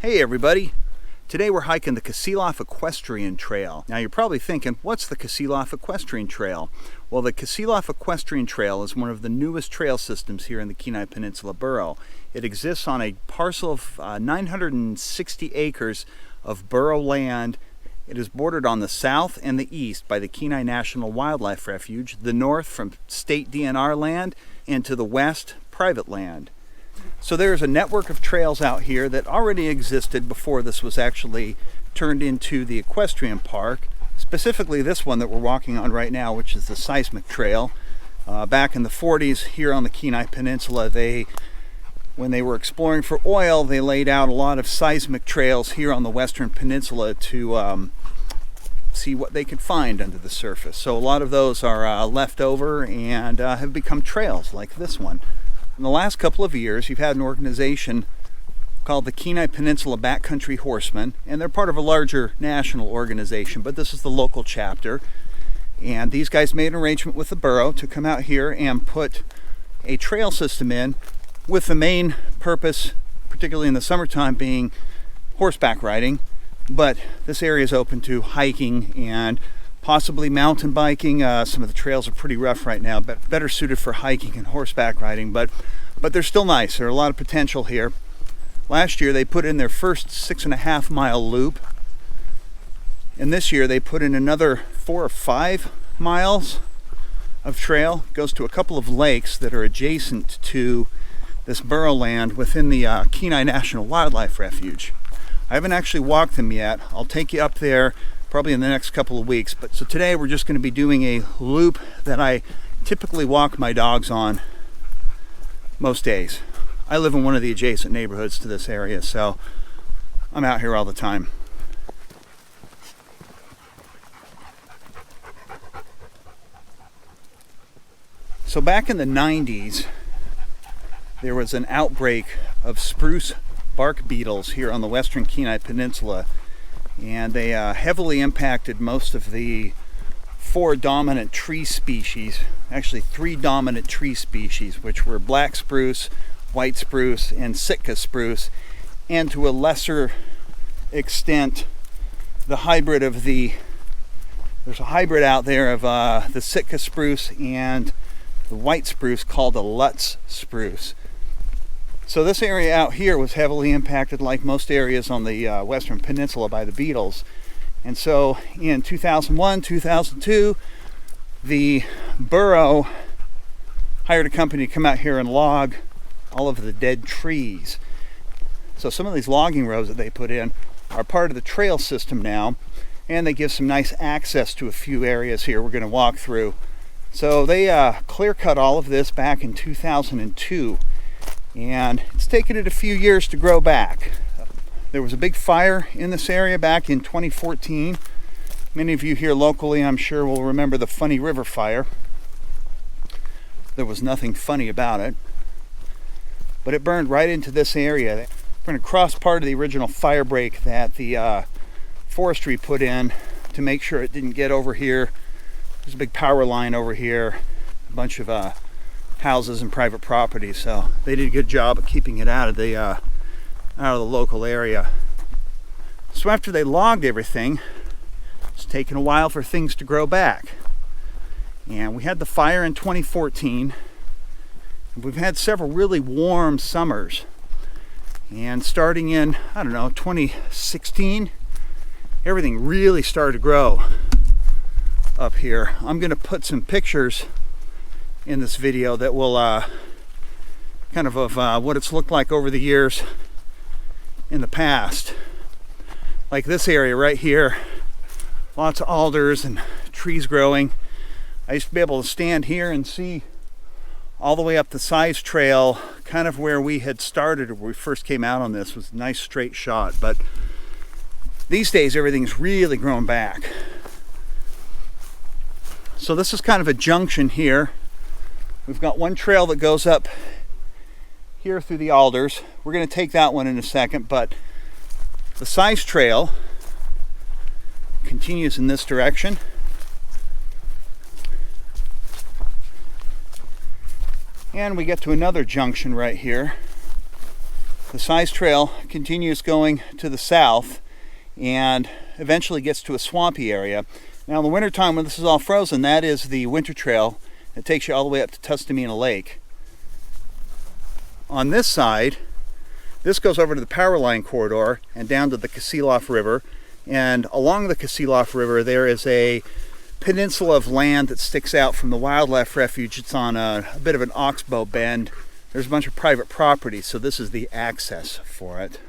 Hey everybody! Today we're hiking the Kasilof Equestrian Trail. Now you're probably thinking, what's the Kasilof Equestrian Trail? Well, the Kasilof Equestrian Trail is one of the newest trail systems here in the Kenai Peninsula Borough. It exists on a parcel of 960 acres of borough land. It is bordered on the south and the east by the Kenai National Wildlife Refuge, the north from state DNR land, and to the west, private land. So there's a network of trails out here that already existed before this was actually turned into the equestrian park. Specifically this one that we're walking on right now, which is the Seismic Trail. Back in the 40s here on the Kenai Peninsula, when they were exploring for oil, they laid out a lot of seismic trails here on the Western Peninsula to see what they could find under the surface. So a lot of those are left over and have become trails like this one. In the last couple of years, you've had an organization called the Kenai Peninsula Backcountry Horsemen, and they're part of a larger national organization, but this is the local chapter. And these guys made an arrangement with the borough to come out here and put a trail system in with the main purpose, particularly in the summertime, being horseback riding. But this area is open to hiking and possibly mountain biking. Some of the trails are pretty rough right now, but better suited for hiking and horseback riding, but they're still nice. There's a lot of potential here. Last year they put in their first 6.5 mile loop, and this year they put in another 4 or 5 miles of trail. It goes to a couple of lakes that are adjacent to this borough land within the Kenai National Wildlife Refuge. I haven't actually walked them yet. I'll take you up there probably in the next couple of weeks. So today we're just going to be doing a loop that I typically walk my dogs on most days. I live in one of the adjacent neighborhoods to this area, so I'm out here all the time. So back in the 90s, there was an outbreak of spruce bark beetles here on the western Kenai Peninsula, and they heavily impacted most of the 4 dominant tree species, actually 3 dominant tree species, which were black spruce, white spruce, and Sitka spruce, and to a lesser extent the hybrid of there's a hybrid out there of the Sitka spruce and the white spruce called a Lutz spruce. So this area out here was heavily impacted, like most areas on the Western Peninsula, by the beetles. And so in 2001, 2002, the borough hired a company to come out here and log all of the dead trees. So some of these logging rows that they put in are part of the trail system now, and they give some nice access to a few areas here we're going to walk through. So they clear cut all of this back in 2002. And it's taken it a few years to grow back. There was a big fire in this area back in 2014. Many of you here locally, I'm sure, will remember the Funny River fire. There was nothing funny about it, but it burned right into this area. We're going to cross part of the original fire break that the forestry put in to make sure it didn't get over here. There's a big power line over here, a bunch of houses and private property, so they did a good job of keeping it out of the local area. So after they logged everything, it's taken a while for things to grow back, and we had the fire in 2014. We've had several really warm summers, and starting in 2016, everything really started to grow up here. I'm going to put some pictures in this video that will kind of what it's looked like over the years in the past. Like this area right here, lots of alders and trees growing. I used to be able to stand here and see all the way up the Size Trail, kind of where we had started where we first came out on this. It was a nice straight shot, but these days everything's really grown back. So this is kind of a junction here. We've got one trail that goes up here through the alders. We're going to take that one in a second, but the Size Trail continues in this direction. And we get to another junction right here. The size trail continues going to the south and eventually gets to a swampy area. Now in the wintertime when this is all frozen, that is the winter trail that takes you all the way up to Tustumena Lake. On this side, this goes over to the power line corridor and down to the Kasilof River. And along the Kasilof River there is a peninsula of land that sticks out from the wildlife refuge. It's on a bit of an oxbow bend. There's a bunch of private property, so this is the access for it.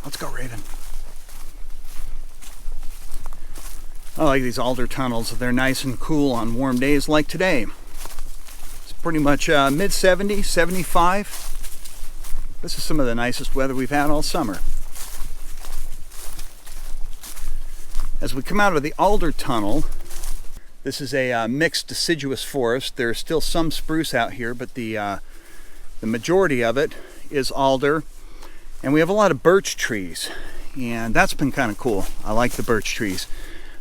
Let's go, Raven. I like these alder tunnels. They're nice and cool on warm days like today. It's pretty much mid-70s, 75. This is some of the nicest weather we've had all summer. As we come out of the Alder Tunnel, this is a mixed deciduous forest. There's still some spruce out here, but the majority of it is alder. And we have a lot of birch trees, and that's been kind of cool. I like the birch trees.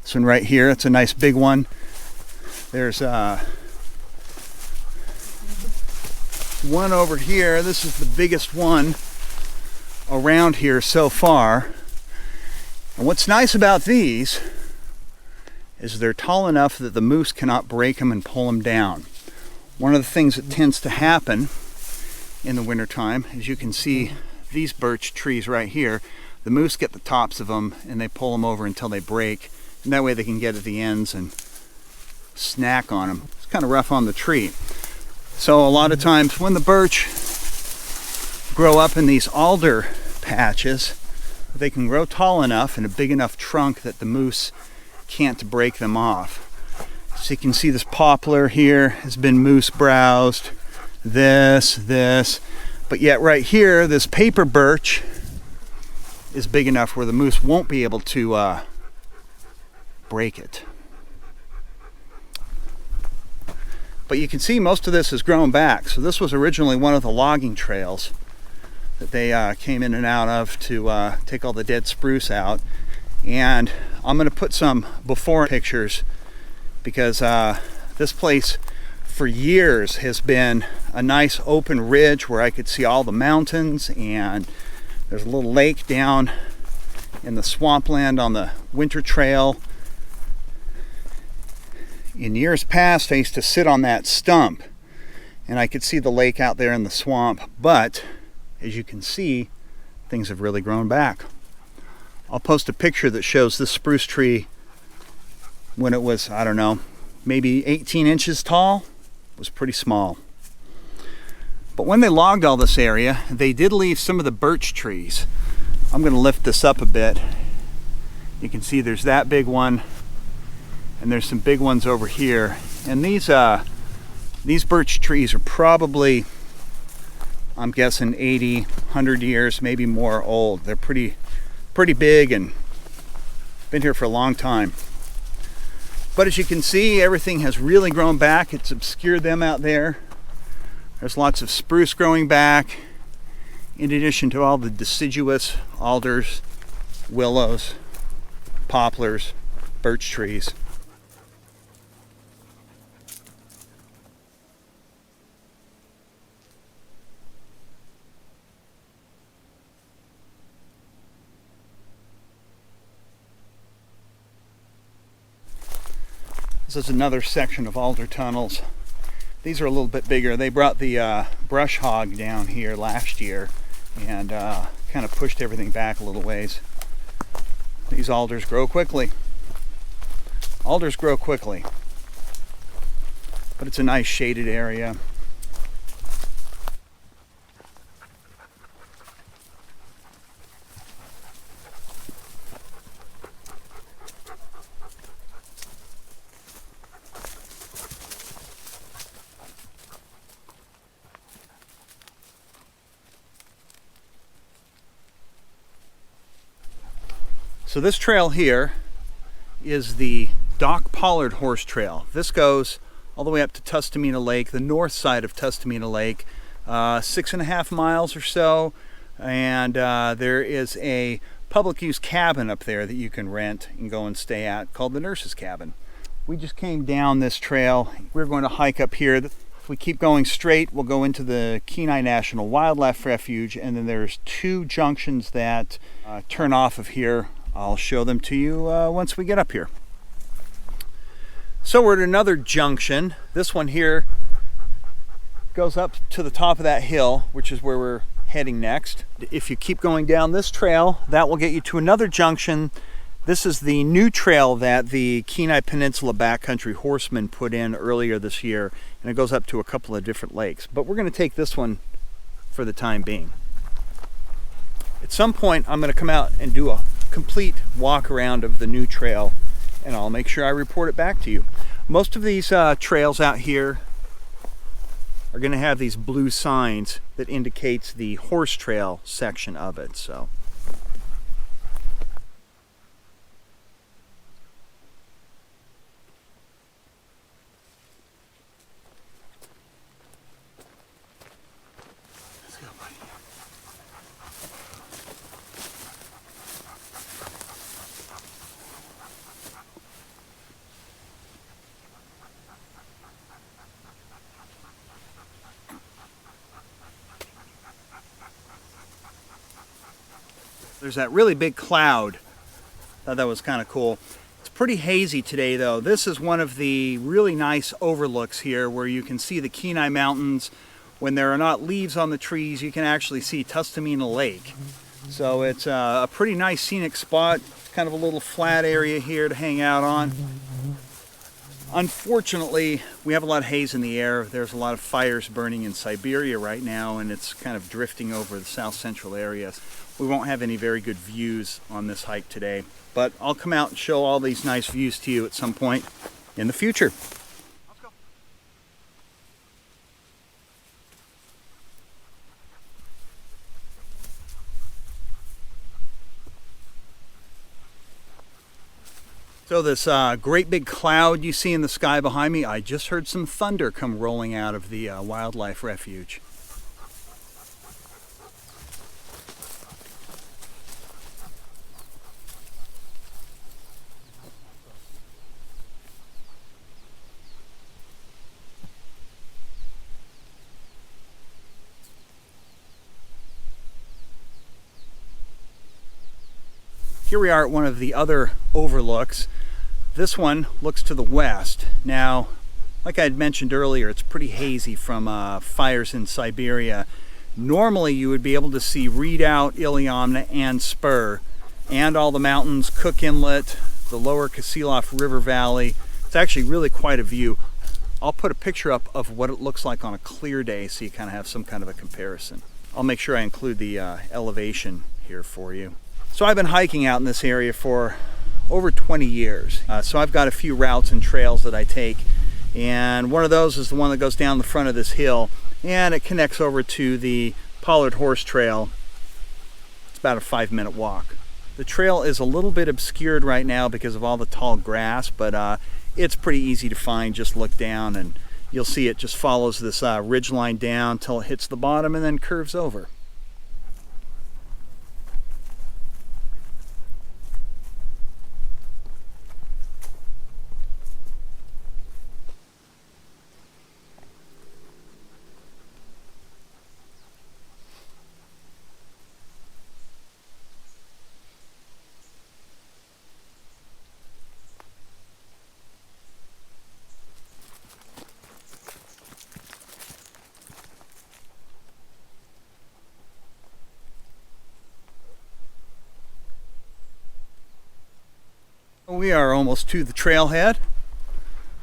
This one right here, it's a nice big one. There's one over here. This is the biggest one around here so far. And what's nice about these is they're tall enough that the moose cannot break them and pull them down. One of the things that tends to happen in the wintertime, as you can see these birch trees right here, the moose get the tops of them and they pull them over until they break. And that way they can get at the ends and snack on them. It's kind of rough on the tree. So a lot of times when the birch grow up in these alder patches, they can grow tall enough and a big enough trunk that the moose can't break them off. So you can see this poplar here has been moose browsed. This. But yet right here, this paper birch is big enough where the moose won't be able to break it. But you can see most of this has grown back. So this was originally one of the logging trails that they came in and out of to take all the dead spruce out. And I'm going to put some before pictures because this place for years has been a nice open ridge where I could see all the mountains, and there's a little lake down in the swampland on the winter trail. In years past, I used to sit on that stump and I could see the lake out there in the swamp, but as you can see, things have really grown back. I'll post a picture that shows this spruce tree when it was, I don't know, maybe 18 inches tall. It was pretty small. But when they logged all this area, they did leave some of the birch trees. I'm going to lift this up a bit. You can see there's that big one, and there's some big ones over here. And these birch trees are probably, I'm guessing 80, 100 years, maybe more old. They're pretty big and been here for a long time. But as you can see, everything has really grown back. It's obscured them out there. There's lots of spruce growing back, in addition to all the deciduous alders, willows, poplars, birch trees. This is another section of alder tunnels. These are a little bit bigger. They brought the brush hog down here last year and kind of pushed everything back a little ways. These alders grow quickly. Alders grow quickly, but it's a nice shaded area. So this trail here is the Pollard horse trail. This goes all the way up to Tustumena Lake, the north side of Tustumena Lake, 6.5 miles or so. And there is a public use cabin up there that you can rent and go and stay at called the Nurse's Cabin. We just came down this trail. We're going to hike up here. If we keep going straight, we'll go into the Kenai National Wildlife Refuge, and then there's 2 junctions that turn off of here. I'll show them to you once we get up here. So we're at another junction. This one here goes up to the top of that hill, which is where we're heading next. If you keep going down this trail, that will get you to another junction. This is the new trail that the Kenai Peninsula Backcountry Horsemen put in earlier this year, and it goes up to a couple of different lakes. But we're going to take this one for the time being. At some point, I'm going to come out and do a complete walk around of the new trail, and I'll make sure I report it back to you. Most of these trails out here are going to have these blue signs that indicates the horse trail section of it. So let's go, buddy. There's that really big cloud. Thought that was kind of cool. It's pretty hazy today though. This is one of the really nice overlooks here where you can see the Kenai Mountains. When there are not leaves on the trees, you can actually see Tustamina Lake. So it's a pretty nice scenic spot. Kind of a little flat area here to hang out on. Unfortunately, we have a lot of haze in the air. There's a lot of fires burning in Siberia right now, and it's kind of drifting over the south central areas. We won't have any very good views on this hike today, but I'll come out and show all these nice views to you at some point in the future. Let's go. So this great big cloud you see in the sky behind me, I just heard some thunder come rolling out of the wildlife refuge. Here we are at one of the other overlooks. This one looks to the west. Now, like I had mentioned earlier, it's pretty hazy from fires in Siberia. Normally you would be able to see Redoubt, Iliamna, and Spur, and all the mountains, Cook Inlet, the lower Kasilof River Valley. It's actually really quite a view. I'll put a picture up of what it looks like on a clear day so you kind of have some kind of a comparison. I'll make sure I include the elevation here for you. So I've been hiking out in this area for over 20 years. So I've got a few routes and trails that I take, and one of those is the one that goes down the front of this hill, and it connects over to the Pollard Horse Trail. It's about a 5-minute walk. The trail is a little bit obscured right now because of all the tall grass, but it's pretty easy to find. Just look down and you'll see it just follows this ridge line down till it hits the bottom and then curves over. We are almost to the trailhead.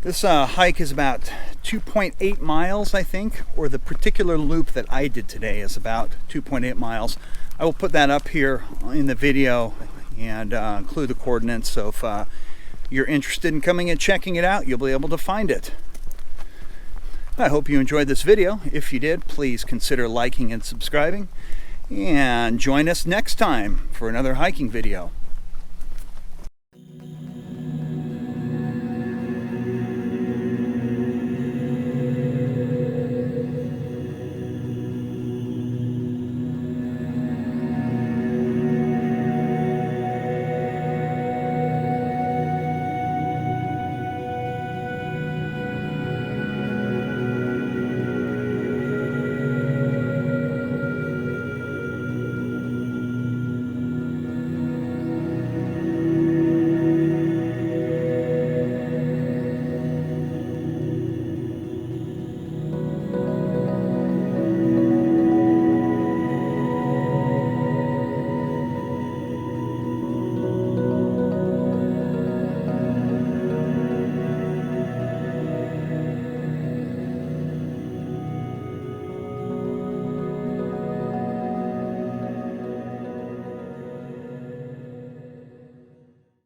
This hike is about 2.8 miles, I think, or the particular loop that I did today is about 2.8 miles. I will put that up here in the video and include the coordinates, so if you're interested in coming and checking it out, you'll be able to find it. I hope you enjoyed this video. If you did, please consider liking and subscribing, and join us next time for another hiking video.